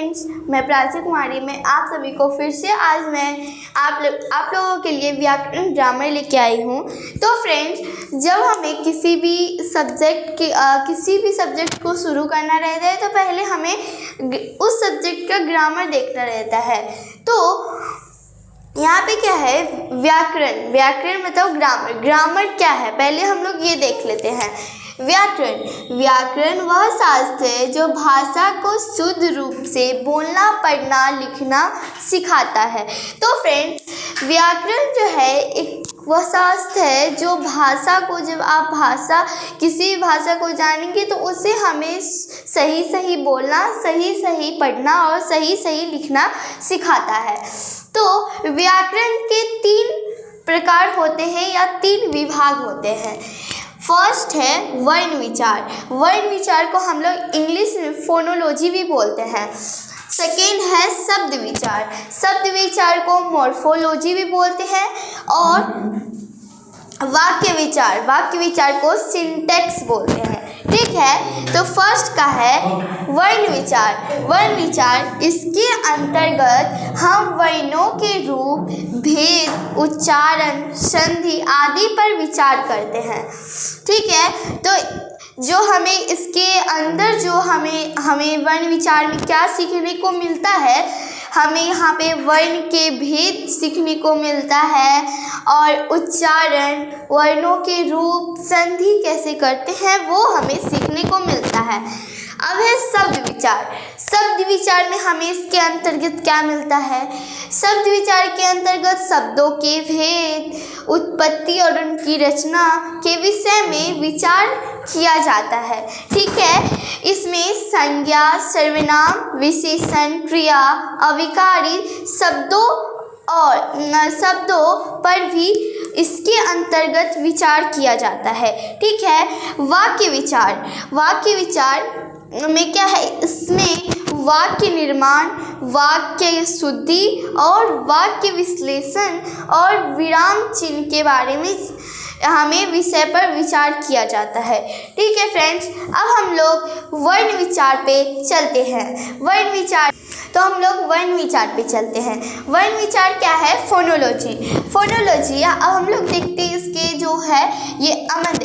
Friends, मैं प्राची कुमारी में आप सभी को फिर से आज मैं आप लोगों के लिए व्याकरण ग्रामर लेके आई हूँ। तो फ्रेंड्स, जब हमें किसी भी सब्जेक्ट को शुरू करना रहता है तो पहले हमें उस सब्जेक्ट का ग्रामर देखना रहता है। तो यहाँ पे क्या है, व्याकरण मतलब ग्रामर क्या है, पहले हम लोग ये देख लेते हैं। व्याकरण वह शास्त्र है जो भाषा को शुद्ध रूप से बोलना, पढ़ना, लिखना सिखाता है। तो फ्रेंड्स, व्याकरण जो है एक वह शास्त्र है जो भाषा को, जब आप किसी भाषा को जानेंगे तो उसे हमें सही बोलना, सही पढ़ना और सही लिखना सिखाता है। तो व्याकरण के 3 प्रकार होते हैं या 3 विभाग होते हैं। फर्स्ट है वर्ण विचार को हम लोग इंग्लिश में फोनोलॉजी भी बोलते हैं। सेकेंड है शब्द विचार को मॉर्फोलॉजी भी बोलते हैं। और वाक्य विचार को सिंटैक्स बोलते हैं। ठीक है, तो फर्स्ट का है वर्ण विचार। इसके अंतर्गत हम वर्णों के रूप, भेद, उच्चारण, संधि आदि पर विचार करते हैं। ठीक है, तो जो हमें इसके अंदर जो हमें वर्ण विचार में क्या सीखने को मिलता है, हमें यहाँ पे वर्ण के भेद सीखने को मिलता है और उच्चारण, वर्णों के रूप, संधि कैसे करते हैं वो हमें सीखने को मिलता है। अब है शब्द विचार में हमें इसके अंतर्गत क्या मिलता है। शब्द विचार के अंतर्गत शब्दों के भेद, उत्पत्ति और उनकी रचना के विषय में विचार किया जाता है। ठीक है, इसमें संज्ञा, सर्वनाम, विशेषण, क्रिया, अविकारी शब्दों पर भी इसके अंतर्गत विचार किया जाता है। ठीक है, वाक्य विचार में क्या है, इसमें वाक्य निर्माण, वाक्य शुद्धि और वाक्य विश्लेषण और विराम चिन्ह के बारे में हमें विषय पर विचार किया जाता है। ठीक है फ्रेंड्स, अब हम लोग वर्ण विचार पे चलते हैं। वर्ण विचार क्या है, फोनोलॉजी। अब हम लोग देखते हैं इसके जो है ये अमन।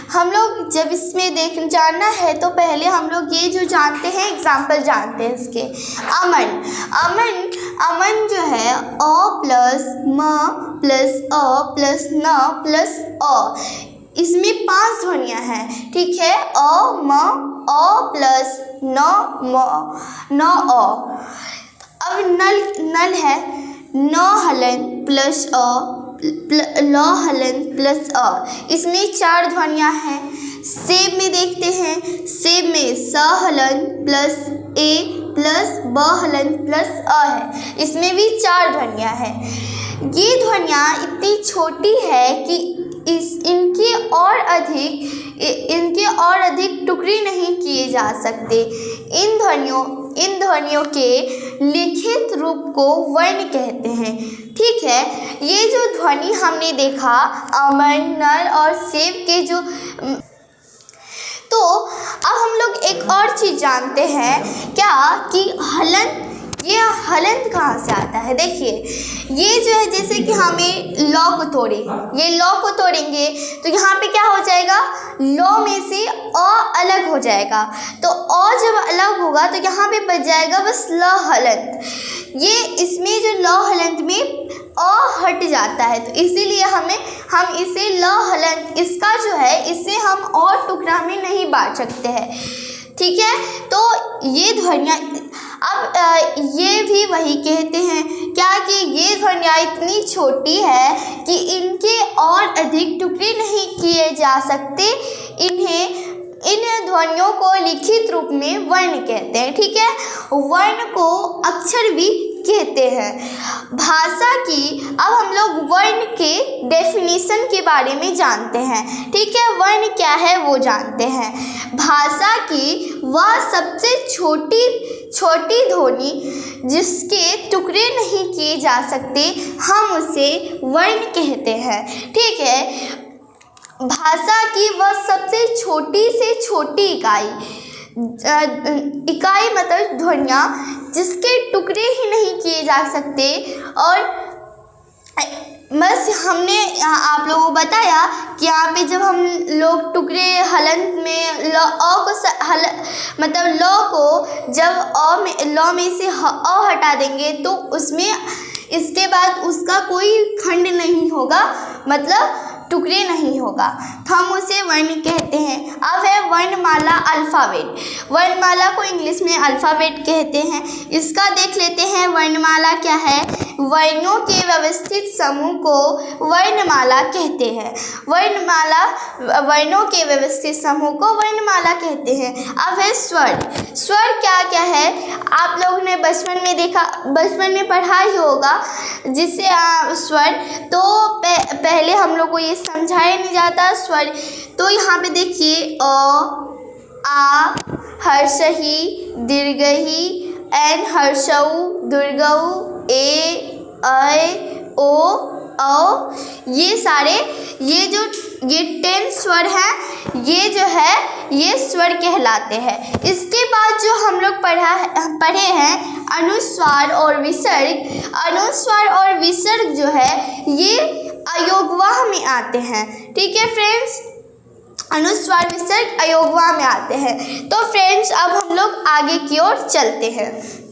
हम लोग जब इसमें जानना है तो पहले हम लोग ये जो जानते हैं, एग्जाम्पल जानते हैं इसके। अमन जो है अ प्लस म प्लस अ प्लस न प्लस अ, इसमें 5 ध्वनियाँ हैं। ठीक है, अ म अ प्लस न म न अ। अब नल है न हलन प्लस अ ल हलन प्लस अ, इसमें 4 ध्वनियाँ हैं। सेब में देखते हैं, सेब में स हलन प्लस ए प्लस ब हलन प्लस अ है, इसमें भी 4 ध्वनियाँ हैं। ये ध्वनियाँ इतनी छोटी है कि इनके और अधिक टुकड़े नहीं किए जा सकते। इन ध्वनियों के लिखित रूप को वर्ण कहते हैं। ठीक है, ये जो ध्वनि हमने देखा अमन, नल और सेब के जो, तो अब हम लोग एक और चीज़ जानते हैं क्या कि हलंत कहाँ से आता है। देखिए, ये जो है जैसे कि हमें लॉ को तोड़ेंगे तो यहाँ पे क्या हो जाएगा, लॉ में से अ अलग हो जाएगा। तो अ जब अलग होगा तो यहाँ पे बच जाएगा बस ल हलंत। ये इसमें जो ल हलंत में अ हट जाता है, तो इसीलिए हम इसे ल हलंत, इसका जो है इसे हम और टुकड़ा में नहीं बांट सकते हैं। ठीक है, तो ये ध्वनियाँ, अब ये भी वही कहते हैं क्या कि ये ध्वनियाँ इतनी छोटी है कि इनके और अधिक टुकड़े नहीं किए जा सकते। इन ध्वनियों को लिखित रूप में वर्ण कहते हैं। ठीक है, वर्ण को अक्षर भी कहते हैं। भाषा की, अब हम लोग वर्ण के डेफिनेशन के बारे में जानते हैं। ठीक है, वर्ण क्या है वो जानते हैं। भाषा की वह सबसे छोटी ध्वनि जिसके टुकड़े नहीं किए जा सकते, हम उसे वर्ण कहते हैं। ठीक है, भाषा की वह सबसे छोटी से छोटी इकाई मतलब ध्वनियाँ जिसके टुकड़े ही नहीं किए जा सकते। और बस हमने आप लोगों को बताया कि यहाँ पे जब हम लोग टुकड़े हलंत में मतलब लॉ को जब लॉ में से अ हटा देंगे तो उसमें इसके बाद उसका कोई खंड नहीं होगा, मतलब टुकड़े नहीं होगा, तो हम उसे वर्ण कहते हैं। अब है वर्णमाला अल्फ़ाबेट। वर्णमाला को इंग्लिश में अल्फ़ाबेट कहते हैं। इसका देख लेते हैं वर्णमाला क्या है। वर्णों के व्यवस्थित समूह को वर्णमाला कहते हैं। वर्णों के व्यवस्थित समूह को वर्णमाला कहते हैं। अब है स्वर। स्वर क्या क्या है आप लोगों ने बचपन में पढ़ा ही होगा, जिससे स्वर तो पहले हम लोग को ये समझाया नहीं जाता स्वर। तो यहाँ पे देखिए अ, आ, हर्षही, दीर्घही, एन, हर्षऊ, दुर्गऊ, ए, ऐ, ओ, औ, ये 10 स्वर हैं, ये जो है ये स्वर कहलाते हैं। इसके बाद जो हम लोग पढ़े हैं अनुस्वार और विसर्ग। अनुस्वार और विसर्ग जो है ये अयोगवाह में आते हैं। ठीक है फ्रेंड्स, अनुस्वार विसर्ग अयोगवाह में आते हैं। तो फ्रेंड्स अब हम लोग आगे की ओर चलते हैं।